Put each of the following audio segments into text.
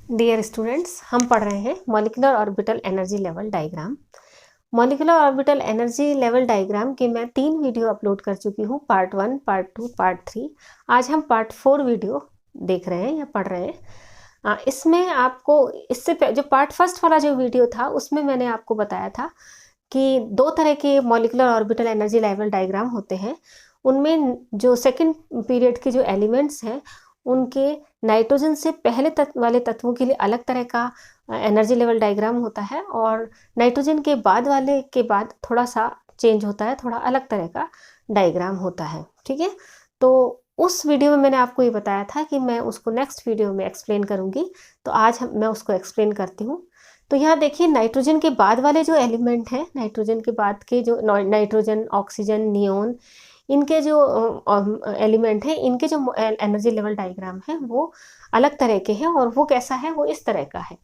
Dear students, हम पढ़ रहे हैं molecular orbital energy level diagram. Molecular orbital energy level diagram के मैं 3 वीडियो अपलोड कर चुकी हूँ, पार्ट 1, पार्ट 2, पार्ट 3। आज हम पार्ट 4 वीडियो देख रहे हैं या पढ़ रहे हैं। इसमें आपको इससे जो पार्ट फर्स्ट वाला जो वीडियो था उसमें मैंने आपको बताया था कि 2 तरह के molecular orbital energy level diagram होते हैं। उनमें जो सेकंड पीरियड के जो एलिमेंट्स हैं उनके नाइट्रोजन से पहले वाले तत्वों के लिए अलग तरह का एनर्जी लेवल डायग्राम होता है, और नाइट्रोजन के बाद वाले के बाद थोड़ा सा चेंज होता है, थोड़ा अलग तरह का डायग्राम होता है। ठीक है, तो उस वीडियो में मैंने आपको ये बताया था कि मैं उसको नेक्स्ट वीडियो में एक्सप्लेन करूँगी, तो आज मैं उसको एक्सप्लेन करती हूँ। तो यहाँ देखिए, नाइट्रोजन के बाद वाले जो एलिमेंट हैं, नाइट्रोजन के बाद के जो नाइट्रोजन, ऑक्सीजन, नियोन, इनके जो एलिमेंट हैं, इनके जो एनर्जी लेवल डायग्राम है वो अलग तरह के हैं, और वो कैसा है, वो इस तरह का है।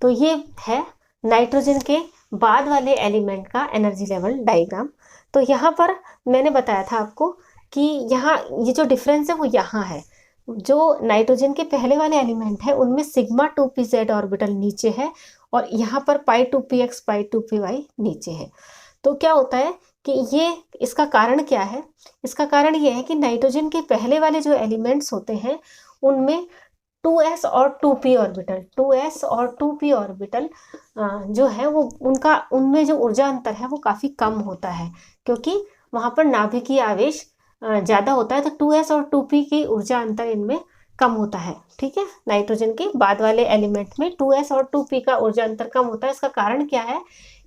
तो ये है नाइट्रोजन के बाद वाले एलिमेंट का एनर्जी लेवल डायग्राम। तो यहाँ पर मैंने बताया था आपको कि यहाँ ये जो डिफरेंस है वो यहाँ है। जो नाइट्रोजन के पहले वाले एलिमेंट है उनमें सिग्मा 2p z ऑर्बिटल नीचे है, और यहाँ पर पाई 2px पाई 2py नीचे है। तो क्या होता है कि ये, इसका कारण क्या है? इसका कारण ये है कि नाइट्रोजन के पहले वाले जो एलिमेंट्स होते हैं उनमें 2s और 2p ऑर्बिटल, 2s और 2p ऑर्बिटल जो है वो उनमें जो ऊर्जा अंतर है वो काफ़ी कम होता है, क्योंकि वहाँ पर नाभिकीय आवेश ज़्यादा होता है। तो 2s और 2p की ऊर्जा अंतर इनमें कम होता है। ठीक है, नाइट्रोजन के बाद वाले एलिमेंट में 2s और 2p का ऊर्जा अंतर कम होता है। इसका कारण क्या है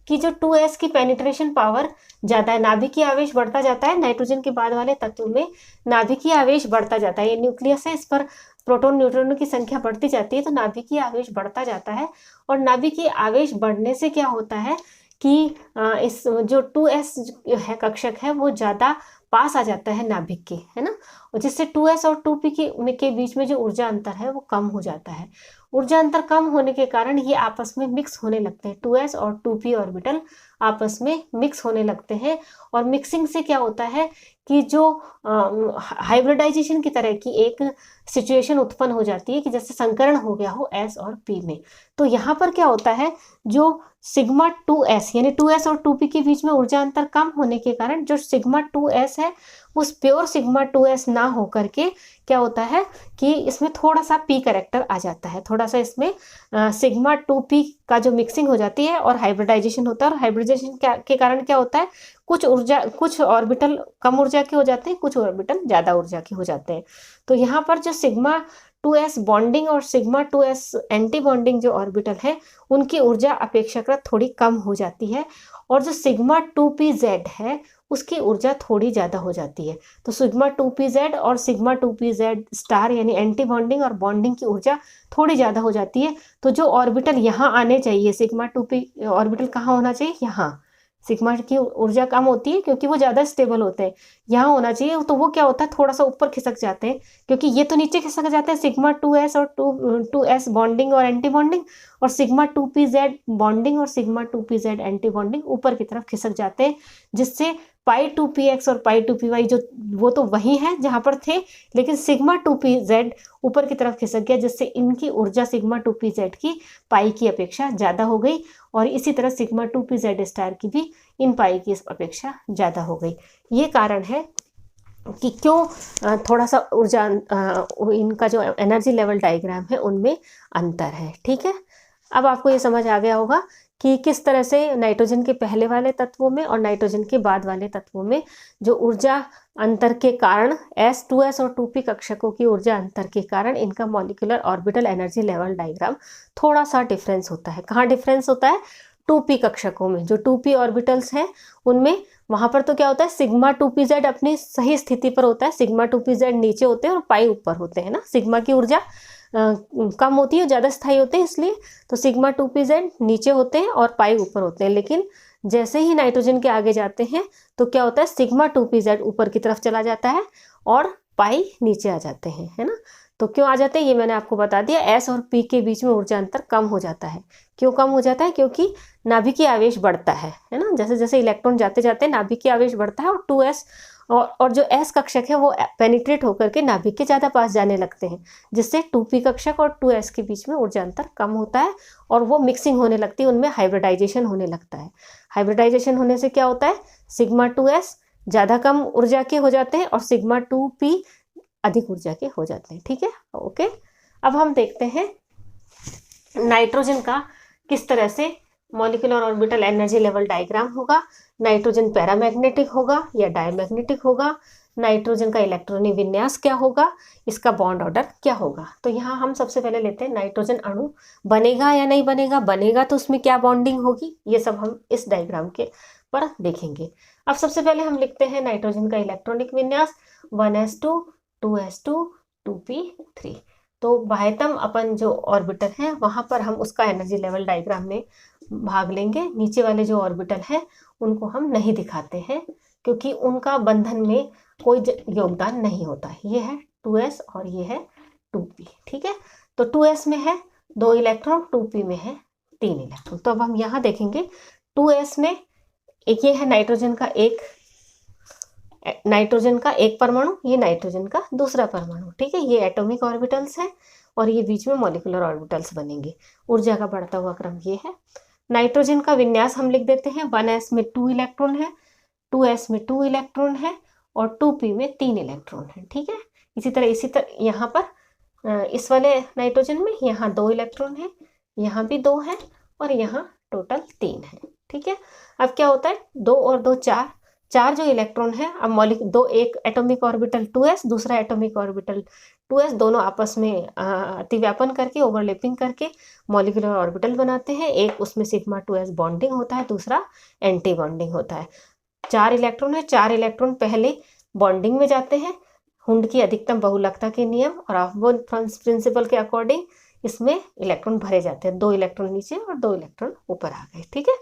कि जो 2s की पेनिट्रेशन पावर ज़्यादा है, नाभिकीय आवेश बढ़ता जाता है। नाइट्रोजन के बाद वाले तत्व में नाभिकीय आवेश बढ़ता जाता है, ये न्यूक्लियस है, इस पर प्रोटॉन न्यूट्रॉनों की संख्या बढ़ती जाती है, तो नाभिकीय आवेश बढ़ता जाता है। और नाभिकीय आवेश बढ़ने से क्या होता है कि इस जो 2s है कक्षक है वो ज़्यादा पास आ जाता है नाभिक के, है ना, और जिससे 2s और 2p के बीच में जो ऊर्जा अंतर है वो कम हो जाता है। ऊर्जा अंतर कम होने के कारण ये आपस में मिक्स होने लगते हैं, 2s और 2p ऑर्बिटल आपस में मिक्स होने लगते हैं। और मिक्सिंग से क्या होता है कि जो हाइब्रिडाइजेशन की तरह की एक सिचुएशन उत्पन्न हो जाती है कि जैसे संकरण हो गया हो s और p में। तो यहाँ पर क्या होता है, जो सिग्मा 2s यानी 2s और 2p के बीच में ऊर्जा अंतर कम होने के कारण जो सिग्मा 2s है उस प्योर सिग्मा 2s ना हो करके क्या होता है कि इसमें थोड़ा सा p करेक्टर आ जाता है, थोड़ा सा इसमें सिग्मा 2p का जो मिक्सिंग हो जाती है और हाइब्रिडाइजेशन होता है। और हाइब्रिडाइजेशन के कारण क्या होता है, कुछ ऑर्बिटल कम ऊर्जा के हो जाते हैं, कुछ ऑर्बिटल ज़्यादा ऊर्जा के हो जाते हैं। तो यहाँ पर जो सिग्मा 2s बॉन्डिंग और सिग्मा 2s एंटी बॉन्डिंग जो ऑर्बिटल है उनकी ऊर्जा अपेक्षाकृत थोड़ी कम हो जाती है, और जो सिग्मा 2pz है उसकी ऊर्जा थोड़ी ज़्यादा हो जाती है। तो सिग्मा 2pz और सिग्मा 2pz स्टार यानी एंटी बॉन्डिंग और बॉन्डिंग की ऊर्जा थोड़ी ज़्यादा हो जाती है। तो जो ऑर्बिटल यहाँ आने चाहिए, सिग्मा 2p ऑर्बिटल कहाँ होना चाहिए, यहाँ सिग्मा की ऊर्जा कम होती है क्योंकि वो ज़्यादा स्टेबल होते हैं, यहाँ होना चाहिए। तो वो क्या होता है, थोड़ा सा ऊपर खिसक जाते हैं, क्योंकि ये तो नीचे खिसक जाते हैं, सिग्मा 2s और 2s बॉन्डिंग और एंटी बॉन्डिंग, और सिग्मा 2pz बॉन्डिंग और सिग्मा 2pz एंटी बॉन्डिंग ऊपर की तरफ खिसक जाते हैं, जिससे पाई 2px और पाई 2py जो वो तो वही है जहाँ पर थे, लेकिन सिग्मा 2pz ऊपर की तरफ खिसक गया, जिससे इनकी ऊर्जा सिग्मा 2pz की पाई की अपेक्षा ज़्यादा हो गई, और इसी तरह सिग्मा 2pz स्टार की भी इन पाई की अपेक्षा ज़्यादा हो गई। ये कारण है कि क्यों थोड़ा सा ऊर्जा इनका जो एनर्जी लेवल डायग्राम है उनमें अंतर है। ठीक है, अब आपको ये समझ आ गया होगा कि किस तरह से नाइट्रोजन के पहले वाले तत्वों में और नाइट्रोजन के बाद वाले तत्वों में जो ऊर्जा अंतर के कारण s 2s और 2p कक्षकों की ऊर्जा अंतर के कारण इनका molecular orbital energy level diagram थोड़ा सा डिफरेंस होता है। कहाँ डिफरेंस होता है, 2p कक्षकों में। जो 2p ऑर्बिटल्स हैं उनमें वहाँ पर तो क्या होता है, सिग्मा 2pz अपनी सही स्थिति पर होता है, सिग्मा 2pz नीचे होते हैं और पाई ऊपर होते हैं ना, सिग्मा की ऊर्जा कम होती है, ज़्यादा स्थायी होते हैं इसलिए। तो सिग्मा 2pz नीचे होते हैं और पाई ऊपर होते हैं, लेकिन जैसे ही नाइट्रोजन के आगे जाते हैं तो क्या होता है, सिग्मा 2pz ऊपर की तरफ चला जाता है और पाई नीचे आ जाते हैं, है ना। तो क्यों आ जाते हैं ये मैंने आपको बता दिया, s और p के बीच में ऊर्जा अंतर कम हो जाता है। क्यों कम हो जाता है, क्योंकि नाभिकीय आवेश बढ़ता है ना, जैसे जैसे इलेक्ट्रॉन जाते जाते नाभिकीय आवेश बढ़ता है, और 2s और जो s कक्षक है वो पेनिट्रेट होकर के नाभिक के ज़्यादा पास जाने लगते हैं, जिससे 2p कक्षक और 2s के बीच में ऊर्जा अंतर कम होता है और वो मिक्सिंग होने लगती है, उनमें हाइब्रिडाइजेशन होने लगता है। हाइब्रिडाइजेशन होने से क्या होता है, सिग्मा 2s ज़्यादा कम ऊर्जा के हो जाते हैं और सिग्मा 2p अधिक ऊर्जा के हो जाते हैं। ठीक है, ओके। अब हम देखते हैं नाइट्रोजन का किस तरह से molecular orbital energy level diagram होगा। नाइट्रोजन पैरामैग्नेटिक होगा या डायमैग्नेटिक होगा, नाइट्रोजन का इलेक्ट्रॉनिक विन्यास क्या होगा, इसका बॉन्ड ऑर्डर क्या होगा। तो यहाँ हम सबसे पहले लेते हैं नाइट्रोजन अणु बनेगा या नहीं बनेगा, बनेगा तो उसमें क्या बॉन्डिंग होगी, ये सब हम इस डायग्राम के पर देखेंगे। अब सबसे पहले हम लिखते हैं नाइट्रोजन का इलेक्ट्रॉनिक विन्यास 1s2 2s2 2p3। तो बाह्यतम अपन जो ऑर्बिटल है वहाँ पर हम उसका एनर्जी लेवल डायग्राम में भाग लेंगे। नीचे वाले जो ऑर्बिटल हैं उनको हम नहीं दिखाते हैं क्योंकि उनका बंधन में कोई योगदान नहीं होता है। ये है 2s और ये है 2p। ठीक है, तो 2s में है 2 इलेक्ट्रॉन, 2p में है 3 इलेक्ट्रॉन। तो अब हम यहाँ देखेंगे 2s में एक ये है नाइट्रोजन का एक परमाणु, ये नाइट्रोजन का दूसरा परमाणु। ठीक है, ये एटॉमिक ऑर्बिटल्स है और ये बीच में मॉलिक्यूलर ऑर्बिटल्स बनेंगे। ऊर्जा का बढ़ता हुआ क्रम ये है। नाइट्रोजन का विन्यास हम लिख देते हैं 1s में 2 इलेक्ट्रॉन है, 2s में 2 इलेक्ट्रॉन है और 2p में 3 इलेक्ट्रॉन है। ठीक है, इसी तरह यहाँ पर इस वाले नाइट्रोजन में यहाँ 2 इलेक्ट्रॉन है, यहाँ भी 2 है और यहाँ टोटल 3 है। ठीक है, अब क्या होता है 2 और 2 4 जो इलेक्ट्रॉन है, अब एक एटॉमिक ऑर्बिटल 2s, दूसरा एटॉमिक ऑर्बिटल 2s, दोनों आपस में अतिव्यापन करके ओवरलैपिंग करके मॉलिक्यूलर ऑर्बिटल बनाते हैं। एक उसमें सिग्मा 2s बॉन्डिंग होता है, दूसरा एंटी बॉन्डिंग होता है। 4 इलेक्ट्रॉन है, 4 इलेक्ट्रॉन पहले बॉन्डिंग में जाते हैं हुंड की अधिकतम बहुलकता के नियम और ऑफ-बोर्न प्रिंसिपल के अकॉर्डिंग इसमें इलेक्ट्रॉन भरे जाते हैं। 2 इलेक्ट्रॉन नीचे और 2 इलेक्ट्रॉन ऊपर आ गए। ठीक है,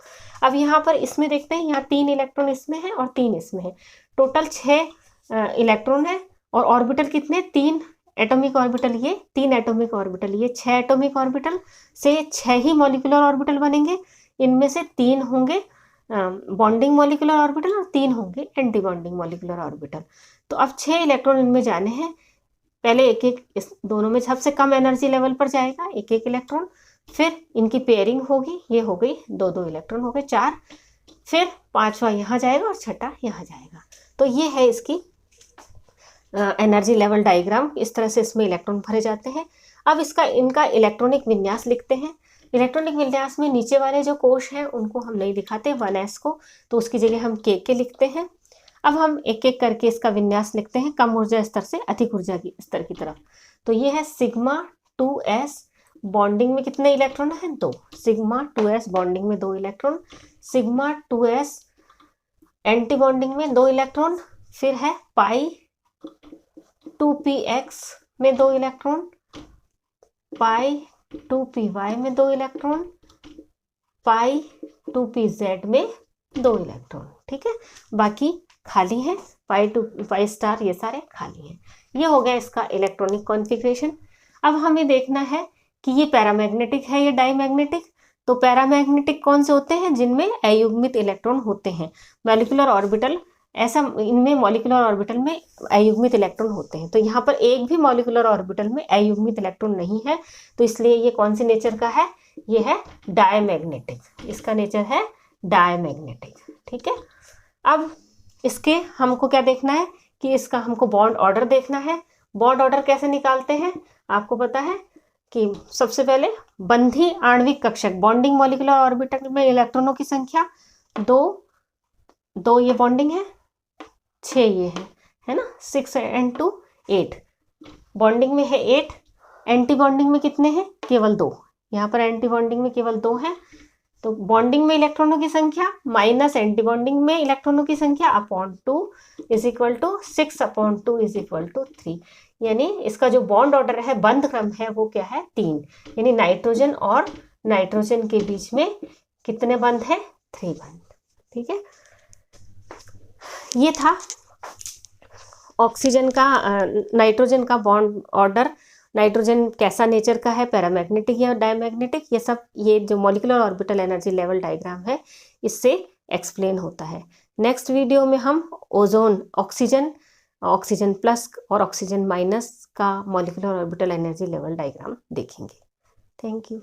अब यहाँ पर इसमें देखते हैं, यहाँ 3 इलेक्ट्रॉन इसमें है और 3 इसमें है, टोटल 6 इलेक्ट्रॉन है। और ऑर्बिटल कितने, 3 एटॉमिक ऑर्बिटल ये, 3 एटॉमिक ऑर्बिटल ये, 6 एटॉमिक ऑर्बिटल से 6 ही मॉलिक्यूलर ऑर्बिटल बनेंगे। इनमें से 3 होंगे बॉन्डिंग मॉलिक्यूलर ऑर्बिटल और 3 होंगे एंटी बॉन्डिंग मॉलिक्यूलर ऑर्बिटल। तो अब 6 इलेक्ट्रॉन इनमें जाने हैं। पहले एक एक इस दोनों में सबसे कम एनर्जी लेवल पर जाएगा एक एक इलेक्ट्रॉन, फिर इनकी पेयरिंग होगी, ये हो गई 2 इलेक्ट्रॉन हो गए 4, फिर 5वां यहाँ जाएगा और 6ठा यहाँ जाएगा। तो ये है इसकी एनर्जी लेवल डायग्राम। इस तरह से इसमें इलेक्ट्रॉन भरे जाते हैं। अब इनका इलेक्ट्रॉनिक विन्यास लिखते हैं। इलेक्ट्रॉनिक विन्यास में नीचे वाले जो कोश हैं उनको हम नहीं दिखाते 1s को, तो उसकी जगह हम k लिखते हैं। अब हम एक एक करके इसका विन्यास लिखते हैं कम ऊर्जा स्तर से अधिक ऊर्जा की स्तर की तरफ। तो ये है सिग्मा 2s, बॉन्डिंग में कितने इलेक्ट्रॉन हैं, 2। सिग्मा 2s बॉन्डिंग में 2 electron, sigma 2s anti bonding में 2 इलेक्ट्रॉन, फिर है पाई 2px में 2 इलेक्ट्रॉन, पाई 2py में 2 इलेक्ट्रॉन, पाई 2pz में 2 इलेक्ट्रॉन। ठीक है, बाकी खाली है, पाई स्टार ये सारे खाली हैं। ये हो गया इसका इलेक्ट्रॉनिक कॉन्फ़िगरेशन। अब हमें देखना है कि ये पैरामैग्नेटिक है या डायमैग्नेटिक। तो पैरामैग्नेटिक कौन से होते हैं, जिनमें अयुग्मित इलेक्ट्रॉन होते हैं। मॉलिक्यूलर ऑर्बिटल ऐसा, इनमें मॉलिक्यूलर ऑर्बिटल में अयुग्मित इलेक्ट्रॉन होते हैं। तो यहाँ पर एक भी मॉलिक्यूलर ऑर्बिटल में अयुग्मित इलेक्ट्रॉन नहीं है, तो इसलिए ये कौन से नेचर का है, ये है डायमैग्नेटिक। इसका नेचर है डायमैग्नेटिक। ठीक है, अब इसके हमको क्या देखना है कि इसका हमको बॉन्ड ऑर्डर देखना है। बॉन्ड ऑर्डर कैसे निकालते हैं, आपको पता है कि सबसे पहले बंधी आणविक कक्षक, बॉन्डिंग मॉलिक्यूलर ऑर्बिटल में इलेक्ट्रॉनों की संख्या 2 ये बॉन्डिंग है, 6 ये है ना, 6 and 2 8, बॉन्डिंग में है 8, एंटी बॉन्डिंग में कितने हैं, केवल 2। यहाँ पर एंटी बॉन्डिंग में केवल 2 हैं। तो बॉन्डिंग में इलेक्ट्रॉनों की संख्या माइनस एंटी बॉन्डिंग में इलेक्ट्रॉनों की संख्या upon 2 is equal to 6 upon 2 is equal to 3। यानी इसका जो बॉन्ड ऑर्डर है, बंध क्रम है, वो क्या है, 3। यानी नाइट्रोजन और नाइट्रोजन के बीच में कितने बंध है, 3 बंध। ठीक है, ये था ऑक्सीजन का नाइट्रोजन का बॉन्ड ऑर्डर। नाइट्रोजन कैसा नेचर का है, पैरामैग्नेटिक या डायमैग्नेटिक, ये सब ये जो molecular orbital energy level diagram है इससे एक्सप्लेन होता है। नेक्स्ट वीडियो में हम ओजोन, ऑक्सीजन प्लस और ऑक्सीजन माइनस का molecular orbital energy level diagram देखेंगे। Thank you.